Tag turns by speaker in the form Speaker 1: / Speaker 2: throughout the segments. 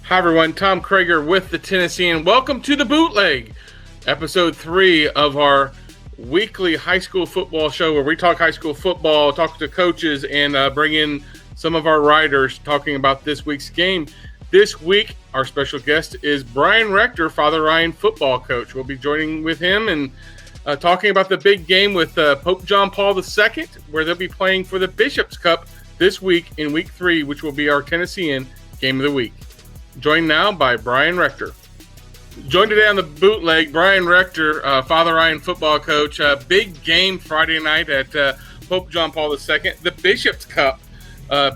Speaker 1: Hi everyone, Tom Kreager with the Tennessean. Welcome to the Bootleg, episode 3 of our weekly high school football show where we talk high school football, talk to coaches, and bring in some of our writers talking about this week's game. This week, our special guest is Brian Rector, Father Ryan football coach. We'll be joining with him and talking about the big game with Pope John Paul II, where they'll be playing for the Bishop's Cup this week in week 3, which will be our Tennessean game of the week. Joined now by Brian Rector. Joined today on the Bootleg, Brian Rector, Father Ryan football coach. Big game Friday night at Pope John Paul II, the Bishop's Cup.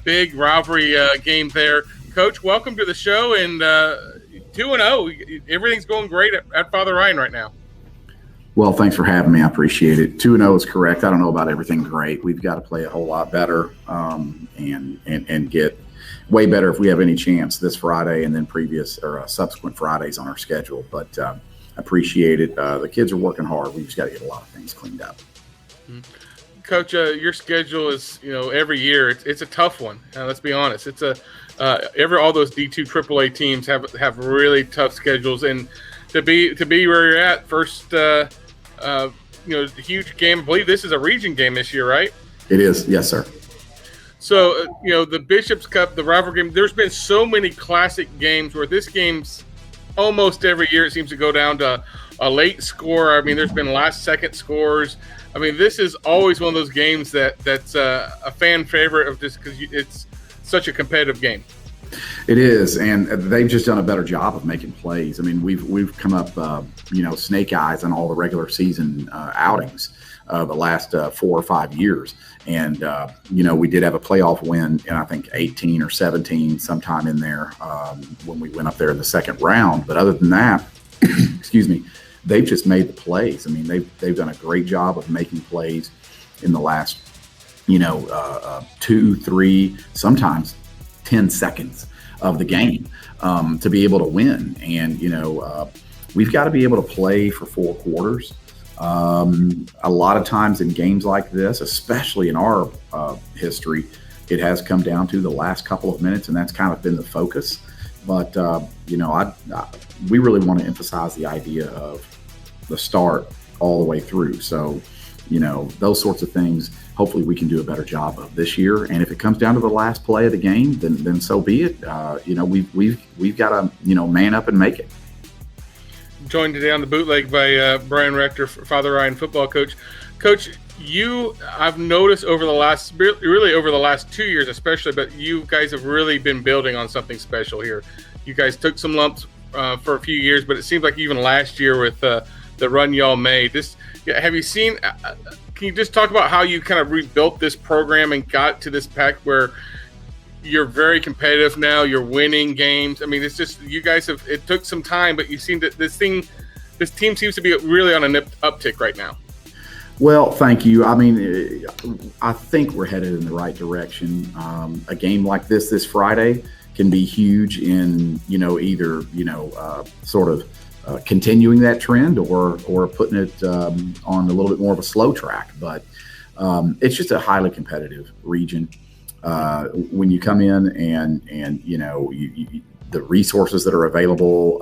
Speaker 1: Big rivalry game there. Coach, welcome to the show. And 2-0, everything's going great at Father Ryan right now.
Speaker 2: Well, thanks for having me. I appreciate it. 2-0 is correct. I don't know about everything great. We've got to play a whole lot better and get way better if we have any chance this Friday and then previous or subsequent Fridays on our schedule. But appreciate it. The kids are working hard. We just got to get a lot of things cleaned up.
Speaker 1: Coach, your schedule is, every year it's a tough one. Let's be honest. It's all those D2 AAA teams have really tough schedules, and to be where you're at, first, the huge game. I believe this is a region game this year, right?
Speaker 2: It is, yes, sir.
Speaker 1: So, the Bishop's Cup, the rivalry game, there's been so many classic games where this game's almost every year it seems to go down to a late score. I mean, there's been last-second scores. I mean, this is always one of those games that's a fan favorite of just because it's such a competitive game.
Speaker 2: It is, and they've just done a better job of making plays. I mean, we've come up, snake eyes on all the regular season outings the last 4 or 5 years. And, we did have a playoff win in, I think, 18 or 17 sometime in there when we went up there in the second round. But other than that, excuse me, they've just made the plays. I mean, they've done a great job of making plays in the last, 2, 3, sometimes 10 seconds of the game to be able to win. And, we've got to be able to play for 4 quarters. A lot of times in games like this, especially in our history, it has come down to the last couple of minutes, and that's kind of been the focus. But, we really want to emphasize the idea of the start all the way through. So, those sorts of things, hopefully we can do a better job of this year. And if it comes down to the last play of the game, then so be it. We've got to, man up and make it.
Speaker 1: Joined today on the Bootleg by Brian Rector, Father Ryan football coach. Coach, I've noticed over the last 2 years especially, but you guys have really been building on something special here. You guys took some lumps for a few years, but it seems like even last year with the run y'all made. Have you seen? Can you just talk about how you kind of rebuilt this program and got to this pack where you're very competitive now, you're winning games? I mean, it's just, you guys it took some time, but you seem that this team seems to be really on an uptick right now.
Speaker 2: Well, thank you. I mean, I think we're headed in the right direction. A game like this Friday can be huge in, either, sort of continuing that trend or putting it on a little bit more of a slow track. But it's just a highly competitive region. When you come in and the resources that are available,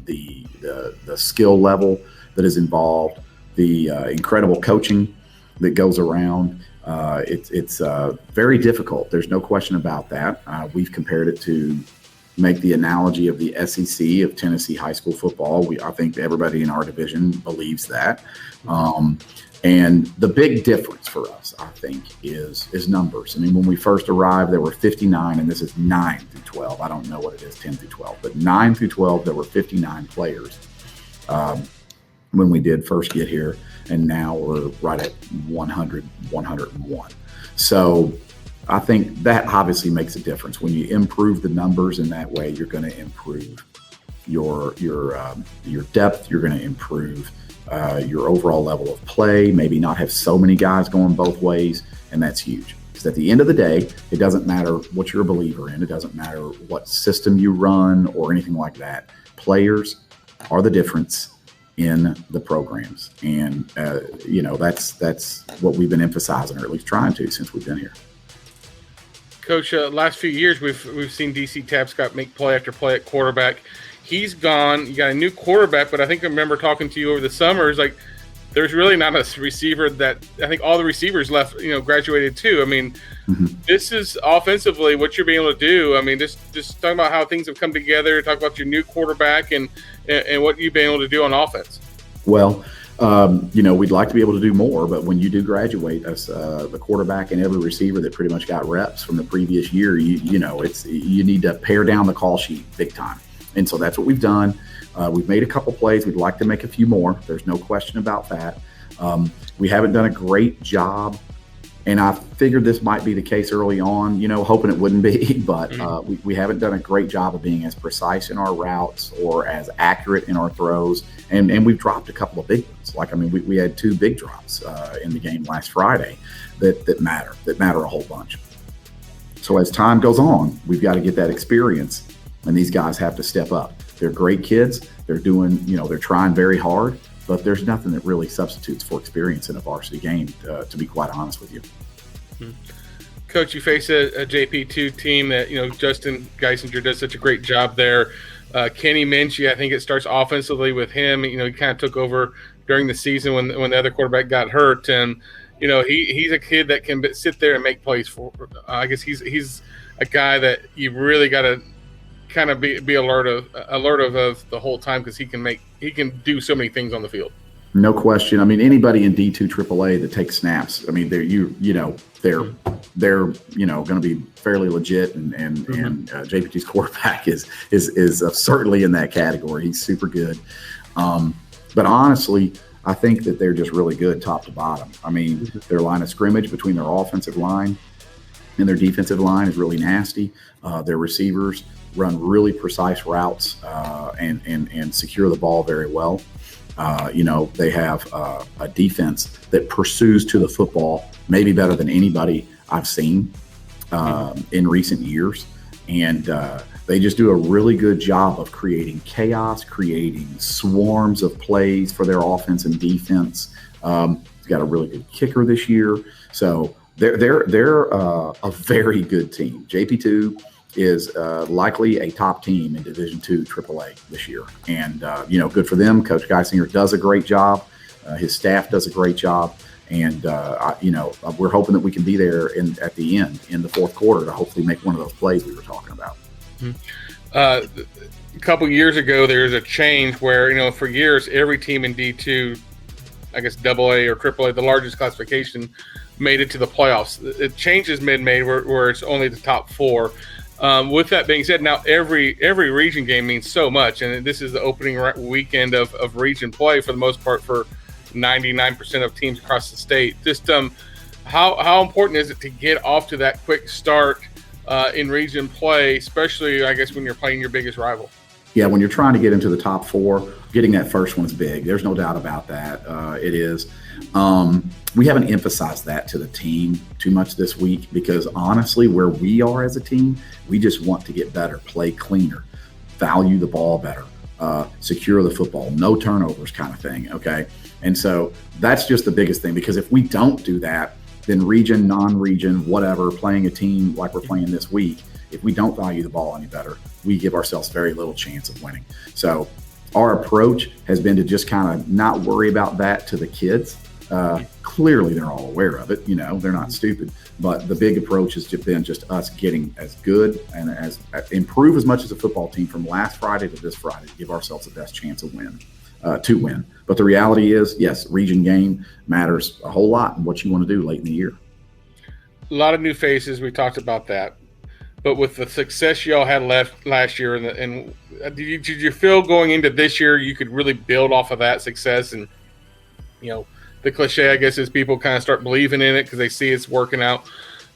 Speaker 2: the skill level that is involved, the incredible coaching that goes around, it's very difficult. There's no question about that. We've compared it to make the analogy of the SEC of Tennessee high school football. I think everybody in our division believes that. And the big difference for us, I think, is numbers. I mean, when we first arrived, there were 59, and this is 9 through 12. I don't know what it is, 10 through 12, but 9 through 12, there were 59 players when we did first get here, and now we're right at 100, 101. So I think that obviously makes a difference. When you improve the numbers in that way, you're going to improve your depth. You're going to improve your overall level of play, maybe not have so many guys going both ways, and that's huge. Because at the end of the day, it doesn't matter what you're a believer in. It doesn't matter what system you run or anything like that. Players are the difference in the programs. And, that's what we've been emphasizing, or at least trying to, since we've been here.
Speaker 1: Coach, last few years we've seen DC Tapscott make play after play at quarterback. He's gone. You got a new quarterback, but I remember talking to you over the summers, like there's really not a receiver that I think all the receivers left, graduated too. I mean, This is offensively what you're being able to do. I mean, just talking about how things have come together, talk about your new quarterback and what you've been able to do on offense.
Speaker 2: Well, we'd like to be able to do more, but when you do graduate as the quarterback and every receiver that pretty much got reps from the previous year, you need to pare down the call sheet big time. And so that's what we've done. We've made a couple plays. We'd like to make a few more. There's no question about that. We haven't done a great job, and I figured this might be the case early on, hoping it wouldn't be, but we haven't done a great job of being as precise in our routes or as accurate in our throws. And we've dropped a couple of big ones. We had 2 big drops in the game last Friday that matter a whole bunch. So as time goes on, we've got to get that experience, and these guys have to step up. They're great kids. They're doing, they're trying very hard, but there's nothing that really substitutes for experience in a varsity game, to be quite honest with you.
Speaker 1: Coach, you face a JP2 team that, Justin Geisinger does such a great job there. Kenny Minchie, I think it starts offensively with him. He kind of took over during the season when the other quarterback got hurt. And, he's a kid that can sit there and make plays for. I guess he's a guy that you really got to kind of be alert of the whole time, because he can do so many things on the field.
Speaker 2: No question. Anybody in D2 AAA that takes snaps, they're going to be fairly legit, and JP2's quarterback is certainly in that category. He's super good. But honestly, I think that they're just really good top to bottom. Their line of scrimmage between their offensive line and their defensive line is really nasty. Their receivers run really precise routes and secure the ball very well. They have a defense that pursues to the football maybe better than anybody I've seen in recent years. And they just do a really good job of creating chaos, creating swarms of plays for their offense and defense. He's got a really good kicker this year. So they're a very good team. JP2 is likely a top team in Division II AAA this year. And, good for them. Coach Geisinger does a great job. His staff does a great job. And, we're hoping that we can be there at the end in the fourth quarter to hopefully make one of those plays we were talking about.
Speaker 1: A couple years ago, there was a change where, for years, every team in D2, I guess AA or AAA, the largest classification, made it to the playoffs. It changes mid-May where it's only the top 4. With that being said, now every region game means so much, and this is the opening weekend of region play for the most part for 99% of teams across the state. Just how important is it to get off to that quick start in region play, especially, I guess, when you're playing your biggest rival?
Speaker 2: Yeah, when you're trying to get into the top 4, getting that first one's big. There's no doubt about that. It is. We haven't emphasized that to the team too much this week because, honestly, where we are as a team, we just want to get better, play cleaner, value the ball better, secure the football, no turnovers kind of thing, okay? And so that's just the biggest thing, because if we don't do that, then region, non-region, whatever, playing a team like we're playing this week, if we don't value the ball any better, we give ourselves very little chance of winning. So our approach has been to just kind of not worry about that to the kids. Clearly, they're all aware of it. They're not stupid. But the big approach has been just us getting as good and as improve as much as a football team from last Friday to this Friday to give ourselves the best chance of to win. But the reality is, yes, region game matters a whole lot in what you want to do late in the year.
Speaker 1: A lot of new faces. We talked about that. But with the success y'all had last year, and did you feel going into this year you could really build off of that success? And, the cliche, I guess, is people kind of start believing in it because they see it's working out.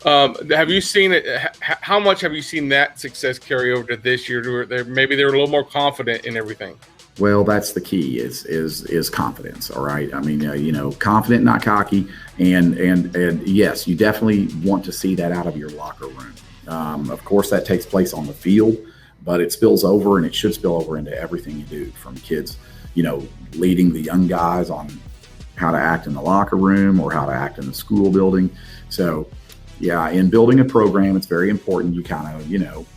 Speaker 1: Have you seen it? How much have you seen that success carry over to this year? Maybe they're a little more confident in everything.
Speaker 2: Well, that's the key is confidence. All right. Confident, not cocky. And yes, you definitely want to see that out of your locker room. Of course, that takes place on the field, but it spills over, and it should spill over into everything you do, from kids, leading the young guys on how to act in the locker room or how to act in the school building. So, yeah, in building a program, it's very important you kind of,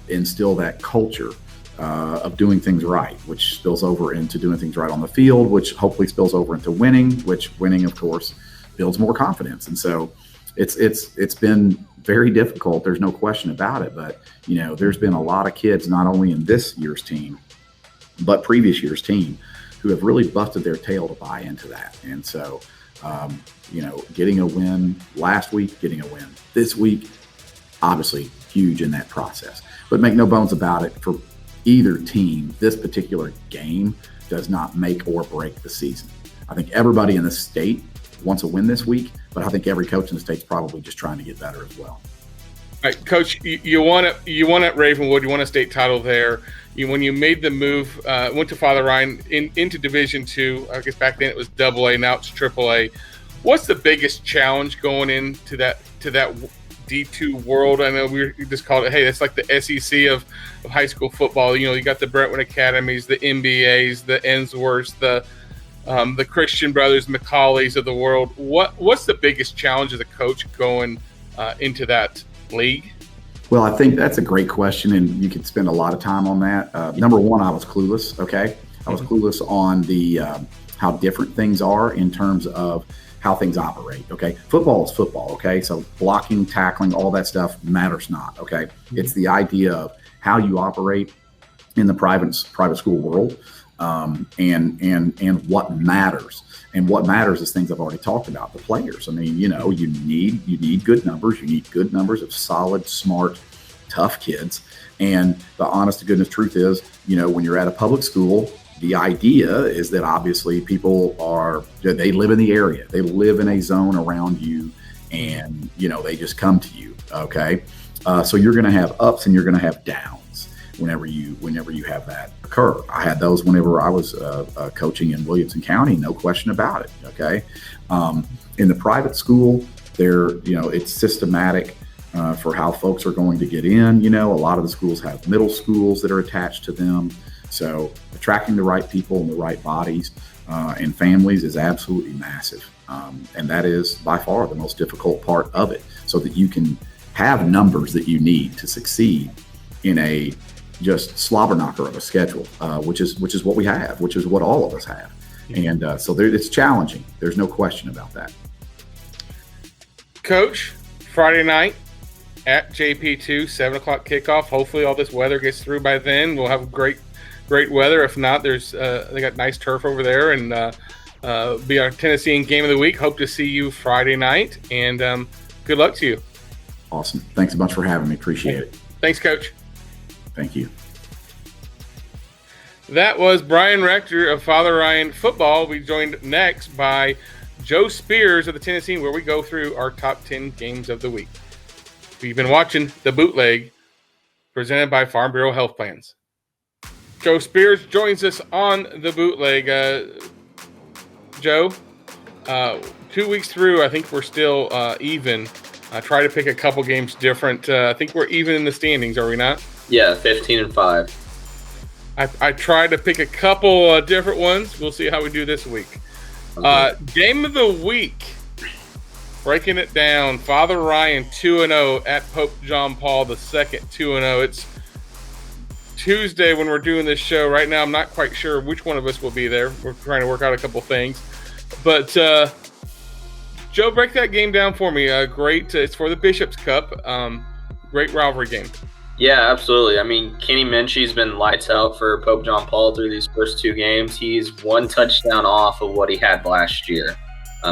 Speaker 2: instill that culture of doing things right, which spills over into doing things right on the field, which hopefully spills over into winning, which winning, of course, builds more confidence. And so it's been very difficult. There's no question about it. But, there's been a lot of kids, not only in this year's team, but previous year's team, who have really busted their tail to buy into that. And so, getting a win last week, getting a win this week, obviously huge in that process. But make no bones about it, for either team, this particular game does not make or break the season. I think everybody in the state wants a win this week, but I think every coach in the state's probably just trying to get better as well.
Speaker 1: All right, Coach, you won at Ravenwood. You won a state title there. When you made the move, went to Father Ryan into Division II. I guess back then it was AA. Now it's AAA. What's the biggest challenge going into that D2 world? I know we just called it, hey, that's like the SEC of high school football. You got the Brentwood Academies, the MBAs, the Ensworths, the Christian Brothers, McCauley's of the world. What's the biggest challenge as a coach going into that league?
Speaker 2: Well, I think that's a great question, and you could spend a lot of time on that. Number one, I was clueless. Okay, I was clueless on the how different things are in terms of how things operate. Okay, football is football. Okay, so blocking, tackling, all that stuff matters not. Okay, it's the idea of how you operate in the private school world, and what matters. And what matters is things I've already talked about. The players. I mean, you need good numbers. You need good numbers of solid, smart, tough kids. And the honest to goodness truth is, when you're at a public school, the idea is that obviously people they live in the area. They live in a zone around you, and, they just come to you. Okay. So you're going to have ups and you're going to have downs whenever you have that occur. I had those whenever I was coaching in Williamson County, no question about it. Okay. In the private school, it's systematic for how folks are going to get in. A lot of the schools have middle schools that are attached to them. So attracting the right people and the right bodies and families is absolutely massive. And that is by far the most difficult part of it, so that you can have numbers that you need to succeed in a just slobber knocker of a schedule, which is what we have, which is what all of us have. And so it's challenging. There's no question about that.
Speaker 1: Coach, Friday night at JP2, 7:00 kickoff. Hopefully all this weather gets through by then. We'll have great weather. If not, they got nice turf over there, and be our Tennessean game of the week. Hope to see you Friday night, and good luck to you.
Speaker 2: Awesome. Thanks a bunch for having me. Appreciate it.
Speaker 1: Thanks, Coach.
Speaker 2: Thank you.
Speaker 1: That was Brian Rector of Father Ryan Football. We joined next by Joe Spears of the Tennessean, where we go through our top 10 games of the week. We've been watching the Bootleg, presented by Farm Bureau Health Plans. Joe Spears joins us on the Bootleg. Joe, 2 weeks through, I think we're still even. I try to pick a couple games different. I think we're even in the standings, are we not?
Speaker 3: Yeah, 15-5.
Speaker 1: I tried to pick a couple different ones. We'll see how we do this week. Okay. Game of the week. Breaking it down. Father Ryan 2-0 at Pope John Paul II 2-0. It's Tuesday when we're doing this show. Right now, I'm not quite sure which one of us will be there. We're trying to work out a couple things. But Joe, break that game down for me. Great. It's for the Bishop's Cup. Great rivalry game.
Speaker 3: Yeah, absolutely. I mean, Kenny Minchie's been lights out for Pope John Paul through these first two games. He's one touchdown off of what he had last year.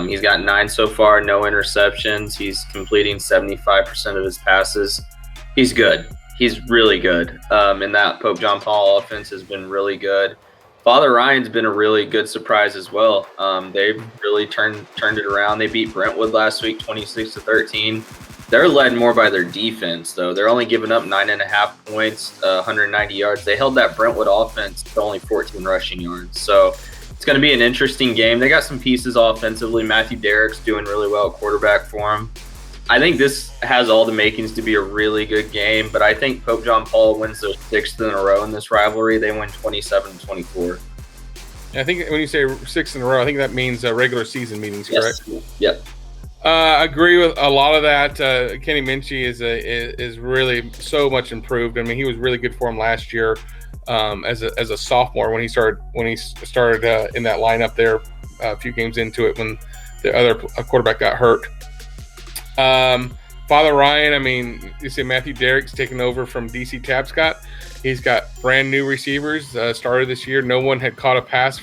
Speaker 3: He's got 9 so far, no interceptions. He's completing 75% of his passes. He's good. He's really good. And that Pope John Paul offense has been really good. Father Ryan's been a really good surprise as well. They've really turned it around. They beat Brentwood last week, 26-13. They're led more by their defense, though. They're only giving up 9.5 points, 190 yards. They held that Brentwood offense to only 14 rushing yards. So it's going to be an interesting game. They got some pieces offensively. Matthew Derrick's doing really well at quarterback for them. I think this has all the makings to be a really good game, but I think Pope John Paul wins their 6th in a row in this rivalry. They win 27-24.
Speaker 1: I think when you say 6 in a row, I think that means regular season meetings, correct?
Speaker 3: Yep.
Speaker 1: I agree with a lot of that. Kenny Minchie is really so much improved. I mean, he was really good for him last year as a sophomore when he started in that lineup there a few games into it when the other quarterback got hurt. Father Ryan, I mean, you see Matthew Derrick's taken over from DC Tapscott. He's got brand new receivers started this year. No one had caught a pass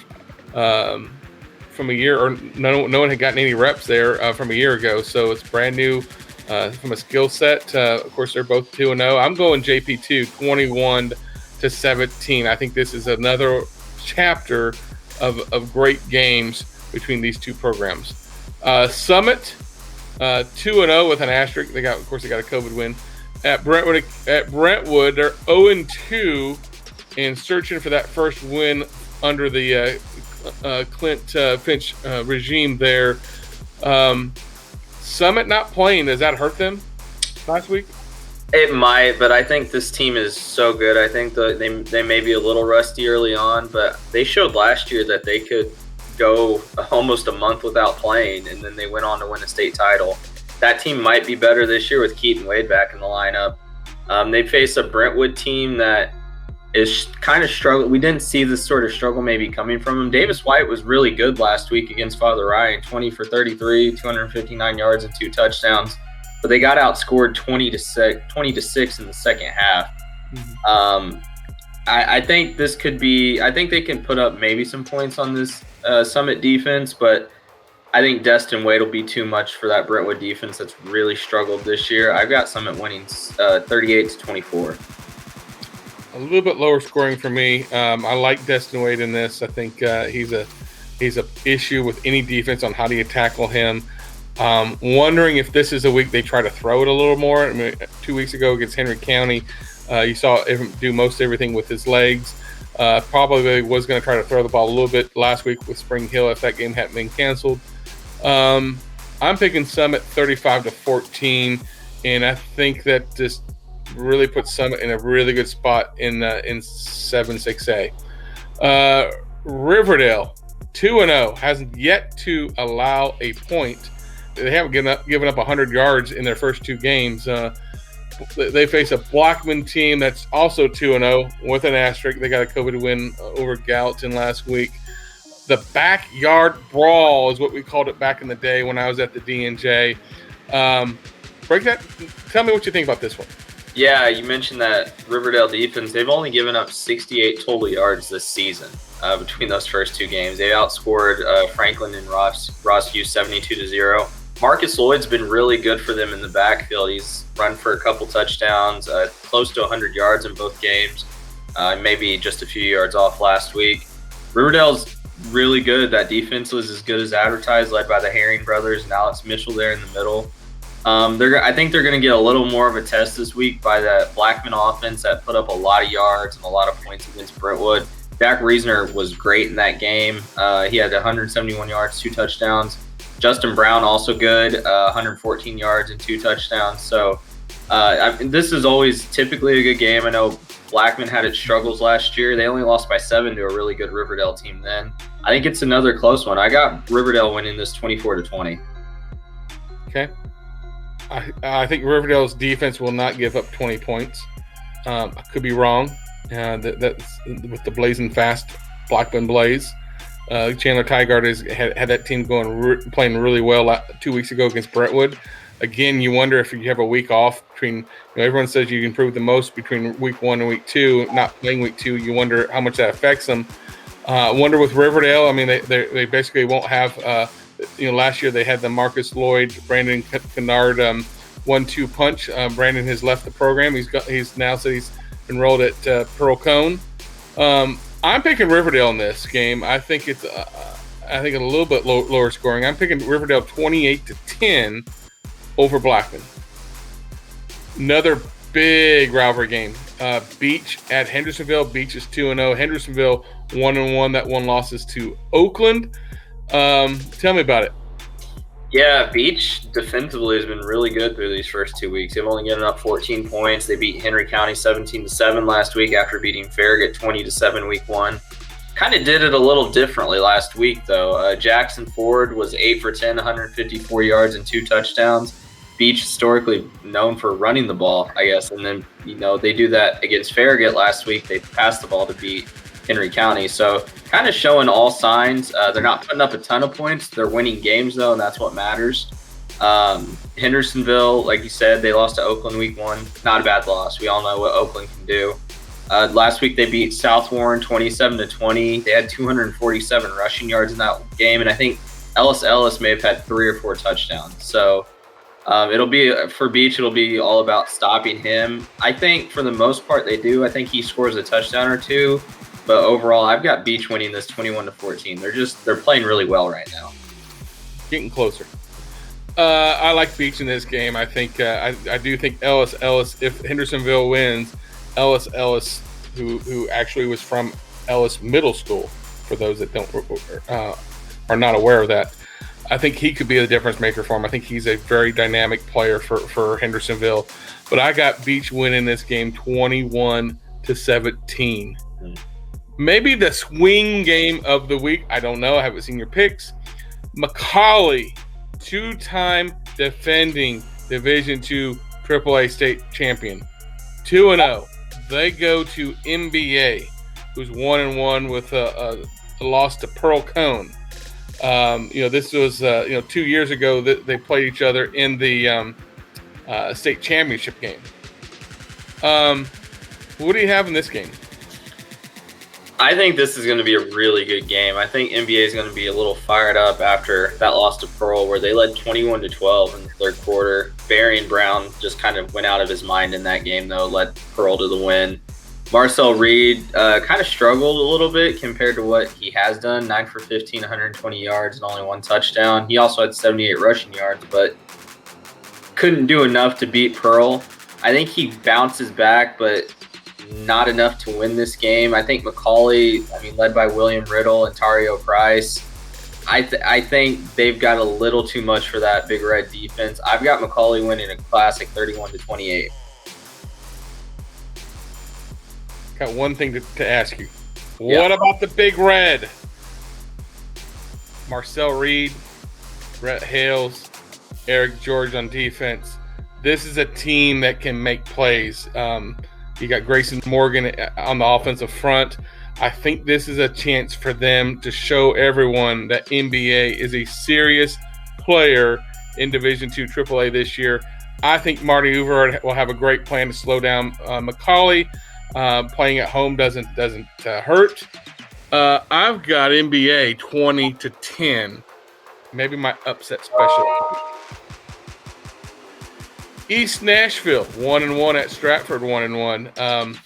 Speaker 1: from a year, or no one had gotten any reps there from a year ago. So it's brand new from a skill set. Of course, they're both 2-0. I'm going JP2, 21-17. I think this is another chapter of great games between these two programs. Summit, 2-0 with an asterisk. They got a COVID win. At Brentwood, they're 0-2 and searching for that first win under the Clint Finch regime there. Summit not playing, does that hurt them last week?
Speaker 3: It might, but I think this team is so good. I think they may be a little rusty early on, but they showed last year that they could go almost a month without playing, and then they went on to win a state title. That team might be better this year with Keaton Wade back in the lineup. They face a Brentwood team that is kind of struggling. We didn't see this sort of struggle maybe coming from him. Davis White was really good last week against Father Ryan, 20 for 33, 259 yards and 2 touchdowns. But they got outscored 20-6 in the second half. Mm-hmm. I think this could be – I think they can put up maybe some points on this Summit defense, but I think Destin Wade will be too much for that Brentwood defense that's really struggled this year. I've got Summit winning 38-24.
Speaker 1: A little bit lower scoring for me. I like Destin Wade in this. I think he's a issue with any defense on how do you tackle him. Wondering if this is a week they try to throw it a little more. I mean, 2 weeks ago against Henry County, you saw him do most everything with his legs. Probably was going to try to throw the ball a little bit last week with Spring Hill if that game hadn't been canceled. I'm picking Summit
Speaker 2: 35-14,
Speaker 1: and I think that just really puts Summit in a really good spot in 7-6A. Riverdale 2-0 hasn't yet to allow a point. They haven't given up 100 yards in their first 2 games. They face a Blackman team that's also 2-0 with an asterisk. They got a COVID win over Gallatin last week. The backyard brawl is what we called it back in the day when I was at the D&J. Break that. Tell me what you think about this one.
Speaker 3: Yeah, you mentioned that Riverdale defense. They've only given up 68 total yards this season between those first 2 games. They outscored Franklin and Rossview 72-0. Marcus Lloyd's been really good for them in the backfield. He's run for a couple touchdowns, close to 100 yards in both games, maybe just a few yards off last week. Riverdale's really good. That defense was as good as advertised, led by the Herring brothers and Alex Mitchell there in the middle. I think they're going to get a little more of a test this week by that Blackman offense that put up a lot of yards and a lot of points against Brentwood. Jack Reasoner was great in that game. He had 171 yards, 2 touchdowns. Justin Brown also good, 114 yards and 2 touchdowns. So this is always typically a good game. I know Blackman had its struggles last year. They only lost by 7 to a really good Riverdale team then. I think it's another close one. I got Riverdale winning this 24-20.
Speaker 1: Okay. I think Riverdale's defense will not give up 20 points. I could be wrong. That's with the blazing fast Blackman Blaze. Chandler Tygart had that team playing really well 2 weeks ago against Brentwood. Again, you wonder if you have a week off between. Everyone says you can improve the most between week 1 and week 2. Not playing week 2, you wonder how much that affects them. Wonder with Riverdale. I mean, they basically won't have. Last year they had the Marcus Lloyd, Brandon Kennard 1-2 punch. Brandon has left the program. He's now said he's enrolled at Pearl Cone. I'm picking Riverdale in this game. I think it's a little bit lower scoring. I'm picking Riverdale 28-10 over Blackman. Another big rivalry game. Beach at Hendersonville. Beach is 2-0. Hendersonville 1-1. That one loss is to Oakland. Tell me about it.
Speaker 3: Yeah, Beach defensively has been really good through these first 2 weeks. They've only given up 14 points. They beat Henry County 17-7 last week after beating Farragut 20-7 week 1. kind of did it a little differently last week, though. Jackson Ford was 8 for 10, 154 yards and 2 touchdowns. Beach historically known for running the ball, I guess. And then, they do that against Farragut last week. They passed the ball to beat Henry County. So kind of showing all signs. They're not putting up a ton of points. They're winning games, though, and that's what matters. Hendersonville, like you said, they lost to Oakland week 1. Not a bad loss. We all know what Oakland can do. Last week they beat South Warren 27-20. They had 247 rushing yards in that game, and I think Ellis may have had 3 or 4 touchdowns. So it'll be for Beach. It'll be all about stopping him. I think for the most part they do. I think he scores a touchdown or 2, but overall I've got Beach winning this 21-14. They're playing really well right now.
Speaker 1: Getting closer. I like Beach in this game. I think I do think Ellis. If Hendersonville wins, Ellis, who actually was from Ellis Middle School, for those that are not aware of that, I think he could be the difference maker for him. I think he's a very dynamic player for Hendersonville. But I got Beach winning this game 21-17. Maybe the swing game of the week. I don't know. I haven't seen your picks. McCallie, 2-time defending Division II AAA state champion, 2-0. They go to NBA, who's 1-1 with a loss to Pearl Cone. This was 2 years ago that they played each other in the state championship game. What do you have in this game?
Speaker 3: I think this is going to be a really good game. I think NBA is going to be a little fired up after that loss to Pearl, where they led 21-12 in the third quarter. Barry Brown just kind of went out of his mind in that game, though, led Pearl to the win. Marcel Reed kind of struggled a little bit compared to what he has done, 9 for 15, 120 yards, and only 1 touchdown. He also had 78 rushing yards, but couldn't do enough to beat Pearl. I think he bounces back, but not enough to win this game. I think McCallie, led by William Riddle and Tario Price, I think they've got a little too much for that Big Red defense. I've got McCallie winning a classic 31-28.
Speaker 1: Got one thing to ask you. What about the Big Red? Marcel Reed, Brett Hales, Eric George on defense. This is a team that can make plays. You got Grayson Morgan on the offensive front. I think this is a chance for them to show everyone that NBA is a serious player in Division II AAA this year. I think Marty Hoover will have a great plan to slow down McCallie. Playing at home doesn't hurt. I've got NBA 20-10. Maybe my upset special. East Nashville 1-1 at Stratford 1-1.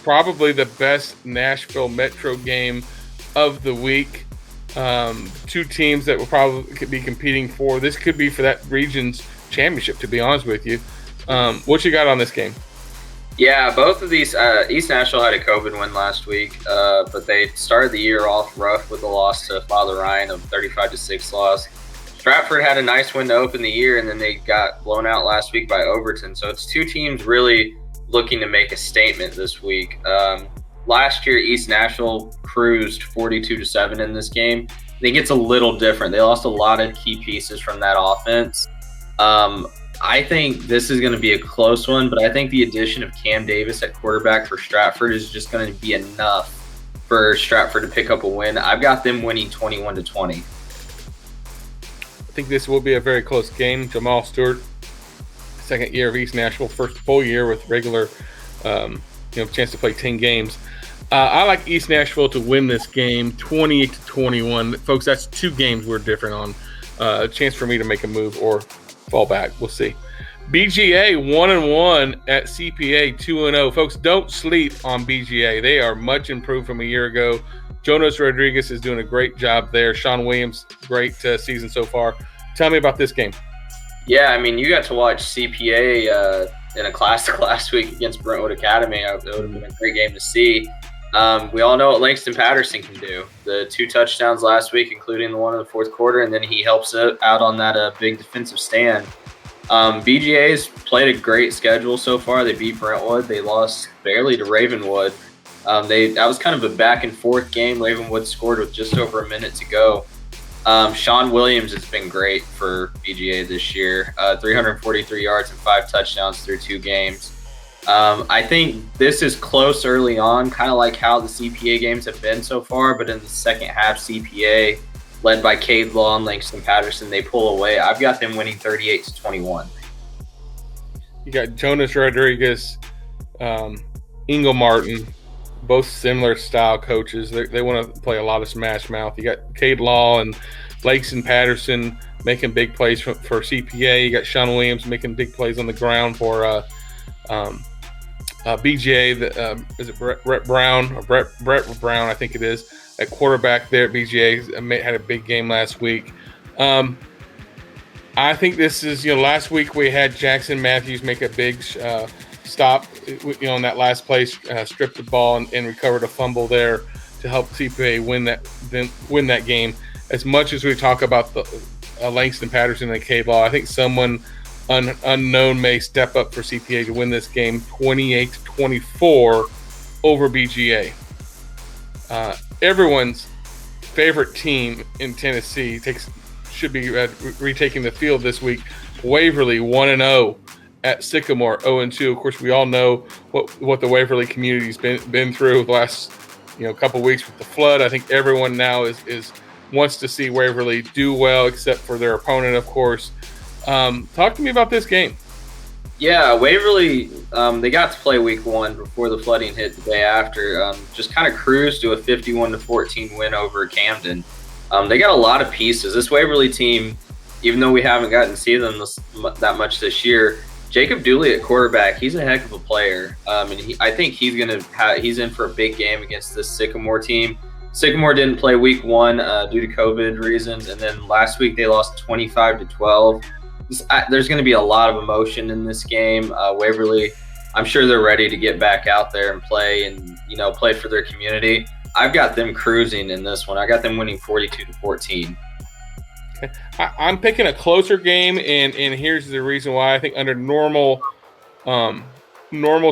Speaker 1: Probably the best Nashville Metro game of the week. 2 teams that will probably could be competing for. This could be for that region's championship, to be honest with you. What you got on this game?
Speaker 3: Yeah, both of these. East Nashville had a COVID win last week, but they started the year off rough with a loss to Father Ryan, of 35-6 loss. Stratford had a nice win to open the year, and then they got blown out last week by Overton. So it's 2 teams really looking to make a statement this week. Last year, East Nashville cruised 42-7 in this game. I think it's a little different. They lost a lot of key pieces from that offense. I think this is going to be a close one, but I think the addition of Cam Davis at quarterback for Stratford is just going to be enough for Stratford to pick up a win. I've got them winning 21-20.
Speaker 1: I think this will be a very close game. Jamal Stewart, second year of East Nashville, first full year with regular, chance to play 10 games. I like East Nashville to win this game 28-21. Folks, that's 2 games we're different on. A chance for me to make a move or fall back. We'll see. BGA 1-1 at CPA 2-0. Folks, don't sleep on BGA. They are much improved from a year ago. Jonas Rodriguez is doing a great job there. Sean Williams, great season so far. Tell me about this game.
Speaker 3: Yeah, you got to watch CPA in a classic last week against Brentwood Academy. It would have been a great game to see. We all know what Langston Patterson can do. The 2 touchdowns last week, including the one in the fourth quarter, and then he helps out on that big defensive stand. BGA's played a great schedule so far. They beat Brentwood. They lost barely to Ravenwood. That was kind of a back and forth game. Ravenwood scored with just over a minute to go. Sean Williams has been great for BGA this year. 343 yards and 5 touchdowns through 2 games. I think this is close early on, kind of like how the CPA games have been so far, but in the second half, CPA, led by Cade Law and Langston Patterson, they pull away. I've got them winning 38-21.
Speaker 1: You got Jonas Rodriguez, Ingle Martin, both similar style coaches. They want to play a lot of smash mouth. You got Cade Law and Langston Patterson making big plays for CPA. You got Sean Williams making big plays on the ground for BGA. Is it Brett Brown, I think it is, at quarterback there at BGA. Had a big game last week. I think this is, last week we had Jackson Matthews make a big stop, on that last play, stripped the ball and recovered a fumble there to help CPA win that game. As much as we talk about the Langston Patterson and Cade Law, I think someone unknown may step up for CPA to win this game 28-24 over BGA. Everyone's favorite team in Tennessee should be retaking the field this week. Waverly 1-0 at Sycamore 0-2. Of course, we all know what the Waverly community's been through the last couple weeks with the flood. I think everyone now is wants to see Waverly do well, except for their opponent, of course. Talk to me about this game.
Speaker 3: Yeah, Waverly, they got to play week 1 before the flooding hit the day after. Just kind of cruised to a 51-14 win over Camden. They got a lot of pieces. This Waverly team, even though we haven't gotten to see them that much this year, Jacob Dooley at quarterback, he's a heck of a player. And I think he's in for a big game against this Sycamore team. Sycamore didn't play week 1 due to COVID reasons, and then last week they lost 25-12. There's going to be a lot of emotion in this game. Waverly, I'm sure they're ready to get back out there and play play for their community. I've got them cruising in this one. I got them winning 42-14.
Speaker 1: Okay. I'm picking a closer game, and here's the reason why. I think under normal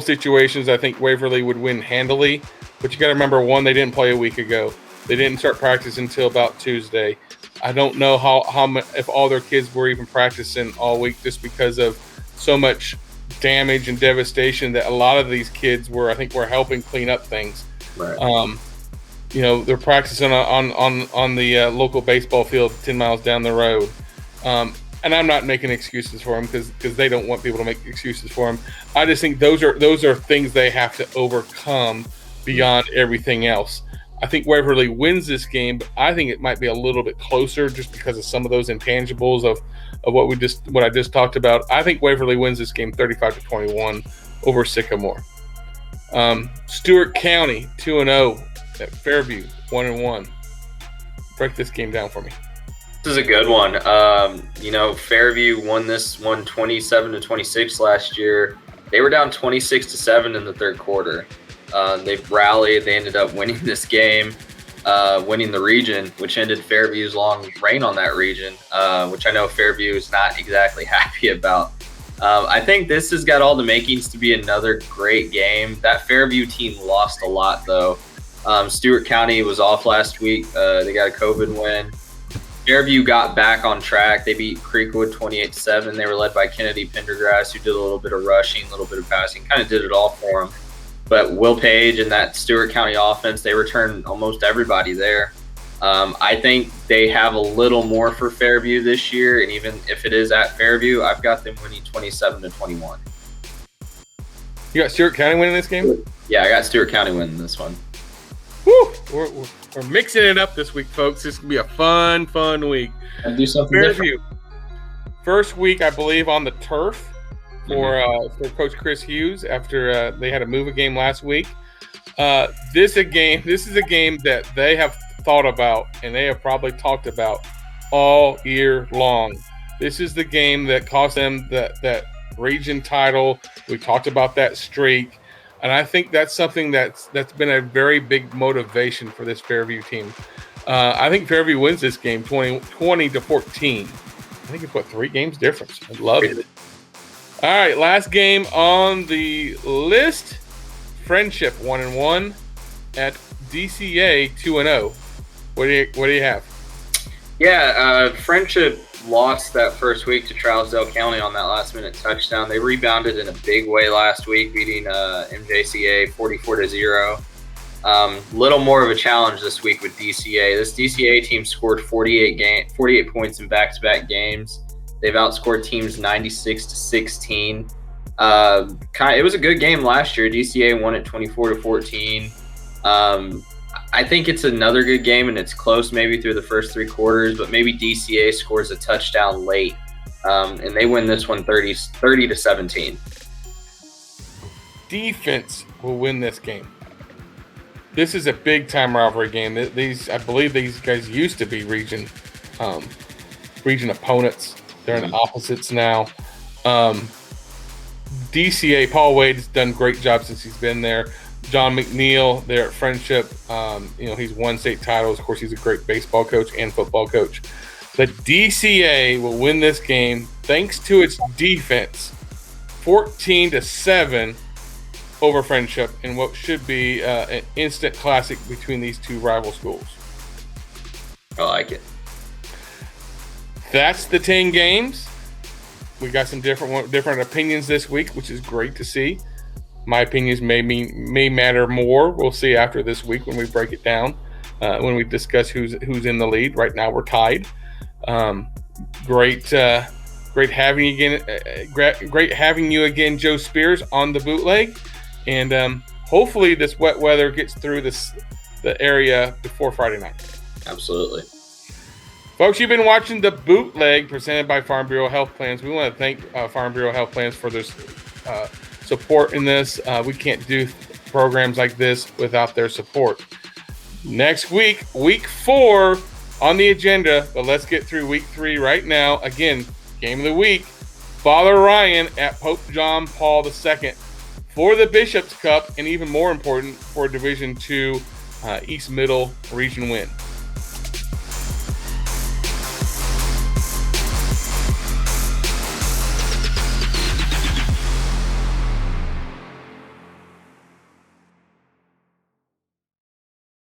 Speaker 1: situations, I think Waverly would win handily. But you got to remember, one, they didn't play a week ago. They didn't start practice until about Tuesday. I don't know if all their kids were even practicing all week, just because of so much damage and devastation that a lot of these kids were helping clean up things.
Speaker 3: Right.
Speaker 1: They're practicing on the local baseball field 10 miles down the road. And I'm not making excuses for them because they don't want people to make excuses for them. I just think those are things they have to overcome beyond everything else. I think Waverly wins this game, but I think it might be a little bit closer just because of some of those intangibles of what I just talked about. I think Waverly wins this game 35-21 over Sycamore. Stewart County 2-0 at Fairview 1-1. Break this game down for me.
Speaker 3: This is a good one. Fairview won this one 27-26 last year. They were down 26-7 in the third quarter. They've rallied. They ended up winning this game, winning the region, which ended Fairview's long reign on that region, which I know Fairview is not exactly happy about. I think this has got all the makings to be another great game. That Fairview team lost a lot, though. Stewart County was off last week. They got a COVID win. Fairview got back on track. They beat Creekwood 28-7. They were led by Kennedy Pendergrass, who did a little bit of rushing, a little bit of passing, kind of did it all for them. But Will Page and that Stewart County offense, they returned almost everybody there. I think they have a little more for Fairview this year, and even if it is at Fairview, I've got them winning 27-21.
Speaker 1: You got Stewart County winning this game?
Speaker 3: Yeah, I got Stewart County winning this one.
Speaker 1: Woo! We're mixing it up this week, folks. This is going to be a fun week.
Speaker 3: And do something
Speaker 1: Fairview.
Speaker 3: different.
Speaker 1: First week, I believe, on the turf for Coach Chris Hughes after they had to move a game last week. This is a game that they have thought about and they have probably talked about all year long. This is the game that cost them that region title. We talked about that streak. And I think that's something that's been a very big motivation for this Fairview team. I think Fairview wins this game 20-14. I think it's 3 games difference. I love it. All right, last game on the list. Friendship 1-1 at DCA 2-0. What do you have?
Speaker 3: Yeah, Friendship lost that first week to Trousdale County on that last-minute touchdown. They rebounded in a big way last week, beating MJCA 44-0. Little more of a challenge this week with DCA. This DCA team scored 48 points in back-to-back games. They've outscored teams 96-16. It was a good game last year. DCA won it 24-14. I think it's another good game, and it's close maybe through the first three quarters, but maybe DCA scores a touchdown late, and they win this one 30-17.
Speaker 1: Defense will win this game. This is a big-time rivalry game. I believe these guys used to be region opponents. They're in opposites now. DCA, Paul Wade's done a great job since he's been there. John McNeil there at Friendship, he's won state titles. Of course, he's a great baseball coach and football coach. But DCA will win this game thanks to its defense, 14-7 over Friendship, in what should be an instant classic between these two rival schools.
Speaker 3: I like it.
Speaker 1: That's the 10 games. We got some different opinions this week, which is great to see. My opinions may matter more. We'll see after this week when we break it down, when we discuss who's in the lead. Right now, we're tied. Great having you again. Great having you again, Joe Spears, on the bootleg, and hopefully this wet weather gets through the area before Friday night.
Speaker 3: Absolutely.
Speaker 1: Folks, you've been watching the bootleg presented by Farm Bureau Health Plans. We want to thank Farm Bureau Health Plans for their support in this. We can't do programs like this without their support. Next week, week 4 on the agenda, but let's get through week 3 right now. Again, game of the week, Father Ryan at Pope John Paul II for the Bishop's Cup, and even more important, for Division II East Middle region win.